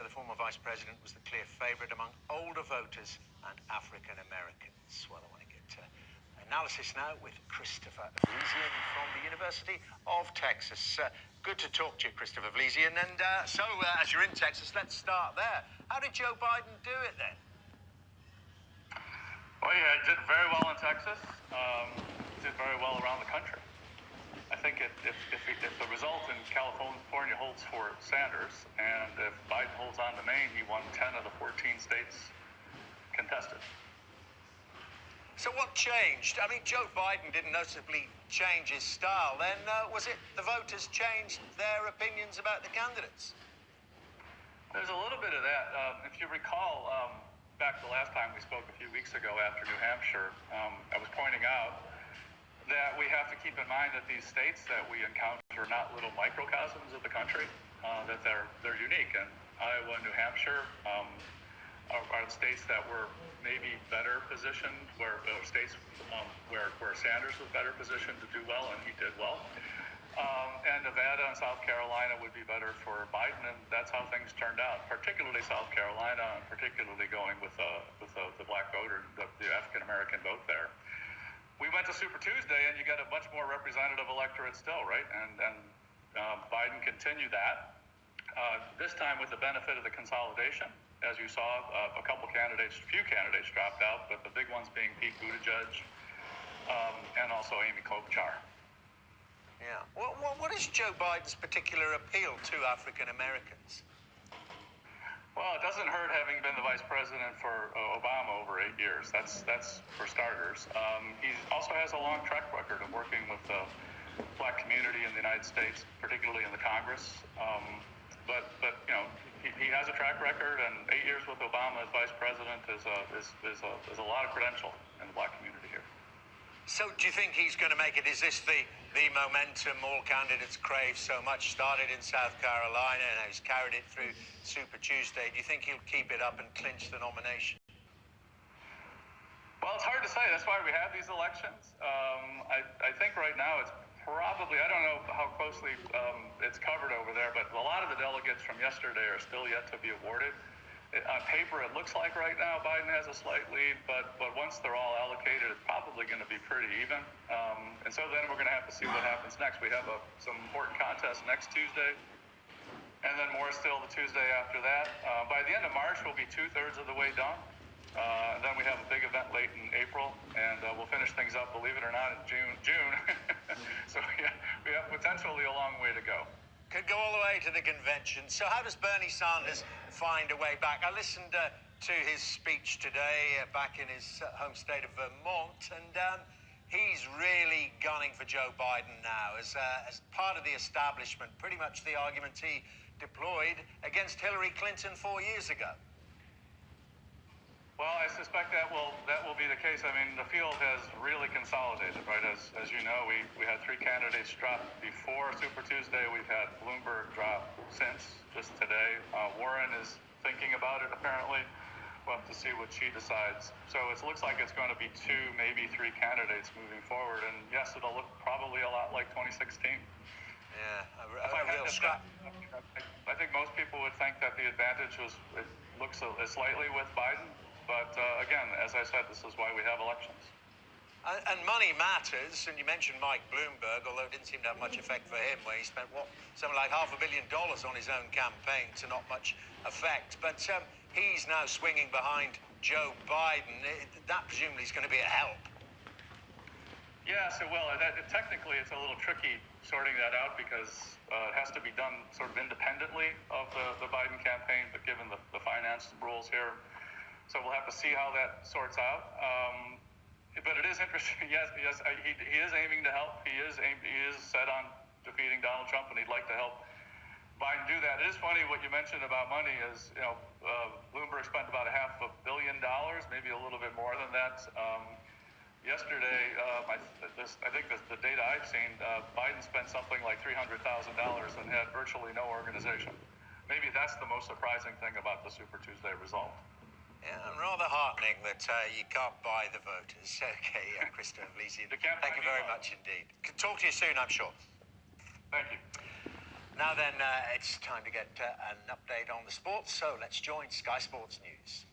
for the former vice president was the clear favorite among older voters and African Americans. Well, I want to get analysis now with Christopher Vliesian from the University of Texas. Good to talk to you, Christopher Vliesian. And as you're in Texas, let's start there. How did Joe Biden do it then? Well, yeah, he did very well in Texas. Did very well around the country. I think if the result in California holds for Sanders, and if Biden holds on to Maine, he won 10 of the 14 states contested. So what changed? I mean, Joe Biden didn't noticeably change his style. Then was it the voters changed their opinions about the candidates? There's a little bit of that. If you recall, back the last time we spoke a few weeks ago after New Hampshire, I was pointing out that we have to keep in mind that these states that we encounter are not little microcosms of the country, that they're unique. And Iowa and New Hampshire are states that were maybe better positioned, where Sanders was better positioned to do well, and he did well. And Nevada and South Carolina would be better for Biden, and that's how things turned out, particularly South Carolina, and particularly going with the black voter, the African-American vote there. We went to Super Tuesday, and you got a much more representative electorate still, right? And Biden continued that. This time with the benefit of the consolidation. As you saw, a few candidates dropped out, but the big ones being Pete Buttigieg and also Amy Klobuchar. Yeah. What is Joe Biden's particular appeal to African Americans? Well, it doesn't hurt having been the vice president for Obama over 8 years. That's for starters. He also has a long track record of working with the black community in the United States, particularly in the Congress. But you know, he has a track record, and 8 years with Obama as vice president is a lot of credential in the black community here. So do you think he's going to make it? Is this the momentum all candidates crave so much? Started in South Carolina and he's carried it through Super Tuesday. Do you think he'll keep it up and clinch the nomination? Well, it's hard to say. That's why we have these elections. I think right now it's probably, I don't know how closely it's covered over there, but a lot of the delegates from yesterday are still yet to be awarded. On paper, it looks like right now Biden has a slight lead, but once they're all allocated, it's probably going to be pretty even. And so then we're going to have to see what happens next. We have some important contests next Tuesday, and then more still the Tuesday after that. By the end of March, we'll be 2/3 of the way done. And then we have a big event late in April, and we'll finish things up, believe it or not, in June. So yeah, we have potentially a long way to go. Could go all the way to the convention. So how does Bernie Sanders find a way back? I listened to his speech today back in his home state of Vermont, and he's really gunning for Joe Biden now as part of the establishment, pretty much the argument he deployed against Hillary Clinton 4 years ago. Well, I suspect that will be the case. I mean, the field has really consolidated, right? As you know, we had 3 candidates drop before Super Tuesday. We've had Bloomberg drop since, just today. Warren is thinking about it, apparently. We'll have to see what she decides. So it looks like it's going to be 2, maybe 3 candidates moving forward. And yes, it'll look probably a lot like 2016. Yeah, a real scrap. I think most people would think that the advantage looks slightly with Biden. But again, as I said, this is why we have elections. And money matters, and you mentioned Mike Bloomberg, although it didn't seem to have much effect for him, where he spent, something like $500 million on his own campaign to not much effect. But he's now swinging behind Joe Biden. That presumably is going to be a help. Yes, it will. Technically, it's a little tricky sorting that out because it has to be done sort of independently of the Biden campaign, but given the finance rules here. So we'll have to see how that sorts out. But it is interesting. Yes, he is aiming to help. He is set on defeating Donald Trump, and he'd like to help Biden do that. It is funny what you mentioned about money. Is Bloomberg spent about $500 million, maybe a little bit more than that. Yesterday, I think the data I've seen, Biden spent something like $300,000 and had virtually no organization. Maybe that's the most surprising thing about the Super Tuesday result. Yeah, and rather heartening that you can't buy the voters. Okay, Christopher Vliesian, thank you very much indeed. Talk to you soon, I'm sure. Thank you. Now then, it's time to get an update on the sports, so let's join Sky Sports News.